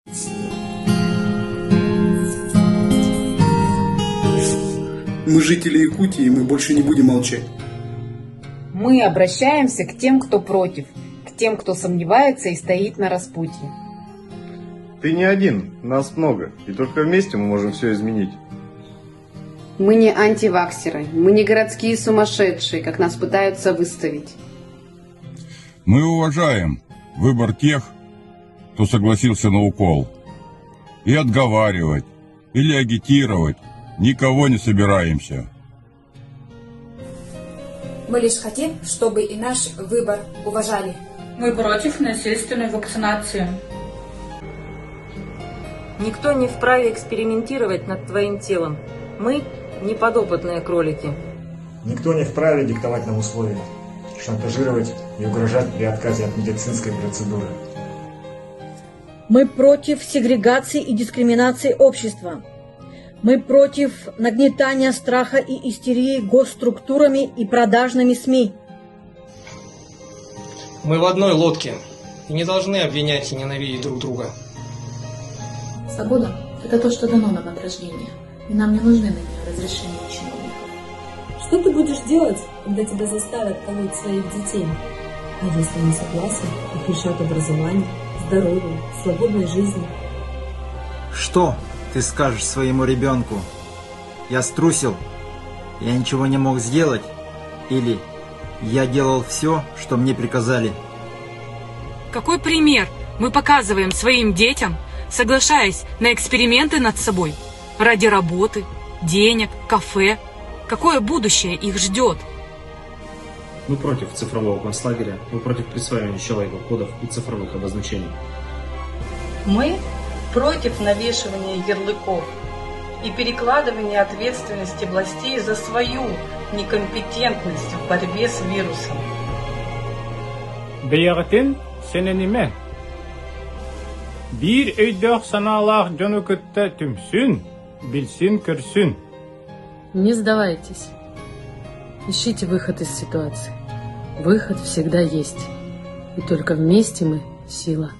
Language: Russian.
Мы жители Якутии, мы больше не будем молчать. Мы обращаемся к тем, кто против, к тем, кто сомневается и стоит на распутье. Ты не один, нас много, и только вместе мы можем все изменить. Мы не антиваксеры, мы не городские сумасшедшие, как нас пытаются выставить. Мы уважаем выбор тех, кто согласился на укол. И отговаривать или агитировать никого не собираемся. Мы лишь хотим, чтобы и наш выбор уважали. Мы против насильственной вакцинации. Никто не вправе экспериментировать над твоим телом. Мы не подопытные кролики. Никто не вправе диктовать нам условия, шантажировать и угрожать при отказе от медицинской процедуры. Мы против сегрегации и дискриминации общества. Мы против нагнетания страха и истерии госструктурами и продажными СМИ. Мы в одной лодке и не должны обвинять и ненавидеть друг друга. Свобода – это то, что дано нам от рождения, и нам не нужны на нее разрешения чиновников. Что ты будешь делать, когда тебя заставят колоть своих детей? А если не согласен, их лишат образования, здоровья, свободной жизни? Что ты скажешь своему ребенку? Я струсил, я ничего не мог сделать, или я делал все, что мне приказали? Какой пример мы показываем своим детям, соглашаясь на эксперименты над собой ради работы, денег, кафе? Какое будущее их ждет? Мы против цифрового концлагеря, мы против присваивания человеку кодов и цифровых обозначений. Мы против навешивания ярлыков и перекладывания ответственности властей за свою некомпетентность в борьбе с вирусом. Бейгатин сенениме. Бир өйдөх саналах жонукытта түмсүн, билсин көрсүн. Не сдавайтесь. Ищите выход из ситуации. Выход всегда есть. И только вместе мы – сила.